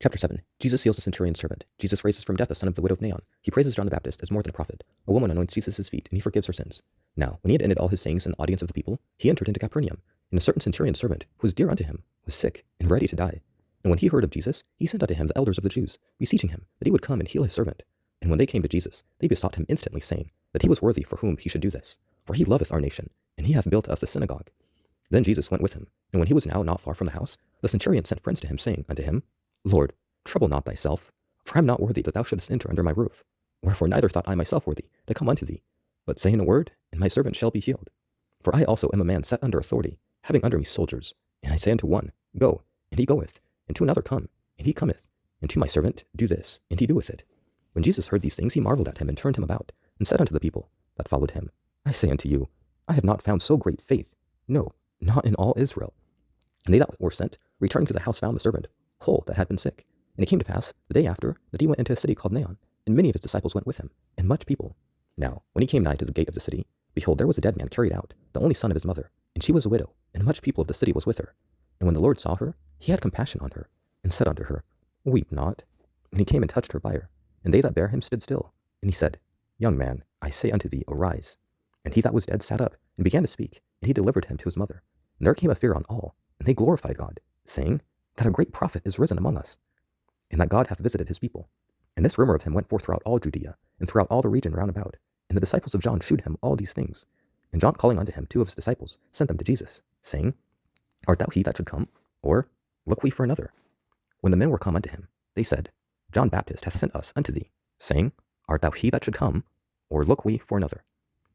Chapter 7. Jesus heals the centurion's servant. Jesus raises from death the son of the widow of Nain. He praises John the Baptist as more than a prophet. A woman anoints Jesus' feet, and he forgives her sins. Now, when he had ended all his sayings in the audience of the people, he entered into Capernaum. And a certain centurion's servant, who was dear unto him, was sick, and ready to die. And when he heard of Jesus, he sent unto him the elders of the Jews, beseeching him that he would come and heal his servant. And when they came to Jesus, they besought him instantly, saying, that he was worthy for whom he should do this. For he loveth our nation, and he hath built us a synagogue. Then Jesus went with him, and when he was now not far from the house, the centurion sent friends to him, saying unto him, Lord, trouble not thyself, for I am not worthy that thou shouldest enter under my roof. Wherefore neither thought I myself worthy to come unto thee, but say in a word, and my servant shall be healed. For I also am a man set under authority, having under me soldiers. And I say unto one, Go, and he goeth, and to another, Come, and he cometh, and to my servant, Do this, and he doeth it. When Jesus heard these things, he marveled at him, and turned him about, and said unto the people that followed him, I say unto you, I have not found so great faith, no, not in all Israel. And they that were sent, returning to the house, found the servant whole that had been sick. And it came to pass, the day after, that he went into a city called Nain, and many of his disciples went with him, and much people. Now, when he came nigh to the gate of the city, behold, there was a dead man carried out, the only son of his mother, and she was a widow, and much people of the city was with her. And when the Lord saw her, he had compassion on her, and said unto her, Weep not. And he came and touched her bier, and they that bare him stood still. And he said, Young man, I say unto thee, arise. And he that was dead sat up, and began to speak, and he delivered him to his mother. And there came a fear on all, and they glorified God, saying, that a great prophet is risen among us, and that God hath visited his people. And this rumor of him went forth throughout all Judea, and throughout all the region round about. And the disciples of John shewed him all these things. And John calling unto him two of his disciples, sent them to Jesus, saying, Art thou he that should come, or look we for another? When the men were come unto him, they said, John Baptist hath sent us unto thee, saying, Art thou he that should come, or look we for another?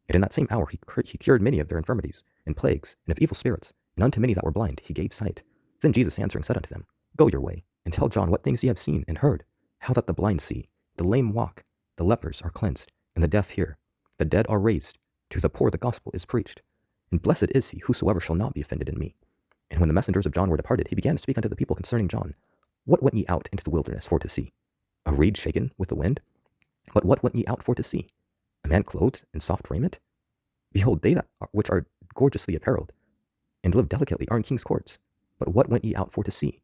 And in that same hour he cured many of their infirmities, and plagues, and of evil spirits, and unto many that were blind he gave sight. Then Jesus answering said unto them, Go your way, and tell John what things ye have seen and heard, how that the blind see, the lame walk, the lepers are cleansed, and the deaf hear, the dead are raised, to the poor the gospel is preached. And blessed is he whosoever shall not be offended in me. And when the messengers of John were departed, he began to speak unto the people concerning John. What went ye out into the wilderness for to see? A reed shaken with the wind? But what went ye out for to see? A man clothed in soft raiment? Behold, they that which are gorgeously apparelled, and live delicately, are in king's courts. But what went ye out for to see?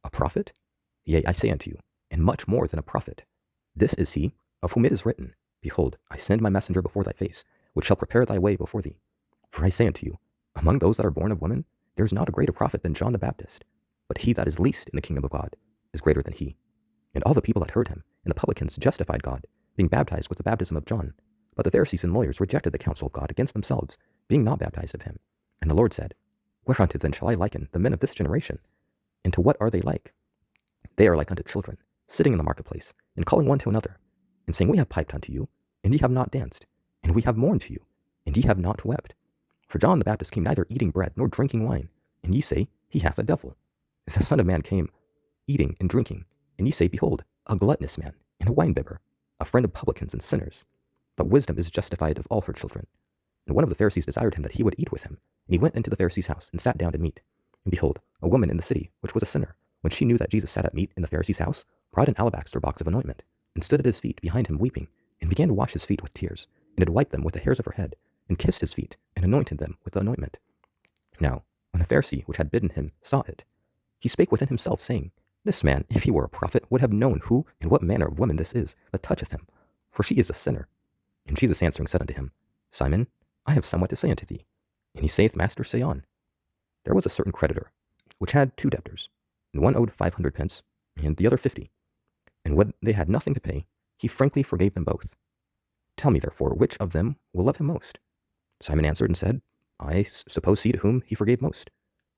A prophet? Yea, I say unto you, and much more than a prophet. This is he, of whom it is written, Behold, I send my messenger before thy face, which shall prepare thy way before thee. For I say unto you, among those that are born of women, there is not a greater prophet than John the Baptist. But he that is least in the kingdom of God is greater than he. And all the people that heard him, and the publicans, justified God, being baptized with the baptism of John. But the Pharisees and lawyers rejected the counsel of God against themselves, being not baptized of him. And the Lord said, Whereunto then shall I liken the men of this generation? And to what are they like? They are like unto children, sitting in the marketplace, and calling one to another, and saying, We have piped unto you, and ye have not danced, and we have mourned to you, and ye have not wept. For John the Baptist came neither eating bread nor drinking wine, and ye say, He hath a devil. The Son of Man came eating and drinking, and ye say, Behold, a gluttonous man, and a winebibber, a friend of publicans and sinners. But wisdom is justified of all her children. And one of the Pharisees desired him that he would eat with him. And he went into the Pharisee's house, and sat down to meat. And behold, a woman in the city, which was a sinner, when she knew that Jesus sat at meat in the Pharisee's house, brought an alabaster box of anointment, and stood at his feet behind him weeping, and began to wash his feet with tears, and did wipe them with the hairs of her head, and kissed his feet, and anointed them with the anointment. Now, when the Pharisee which had bidden him saw it, he spake within himself, saying, This man, if he were a prophet, would have known who and what manner of woman this is that toucheth him, for she is a sinner. And Jesus answering said unto him, Simon, I have somewhat to say unto thee. And he saith, Master, say on. There was a certain creditor, which had two debtors, and one owed 500 pence, and the other 50. And when they had nothing to pay, he frankly forgave them both. Tell me therefore, which of them will love him most? Simon answered and said, I suppose he to whom he forgave most.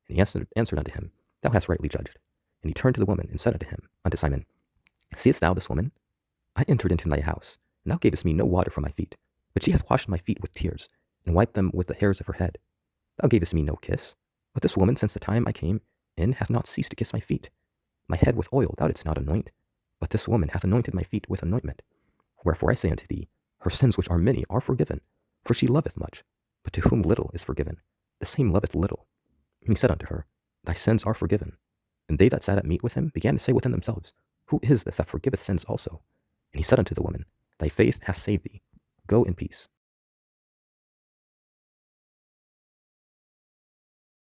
And he answered unto him, Thou hast rightly judged. And he turned to the woman, and said unto Simon, Seest thou this woman? I entered into thy house, and thou gavest me no water for my feet, but she hath washed my feet with tears, and wiped them with the hairs of her head. Thou gavest me no kiss, but this woman since the time I came in hath not ceased to kiss my feet. My head with oil thou didst not anoint, but this woman hath anointed my feet with anointment. Wherefore I say unto thee, her sins which are many are forgiven, for she loveth much. But to whom little is forgiven, the same loveth little. And he said unto her, Thy sins are forgiven. And they that sat at meat with him began to say within themselves, Who is this that forgiveth sins also? And he said unto the woman, Thy faith hath saved thee. Go in peace.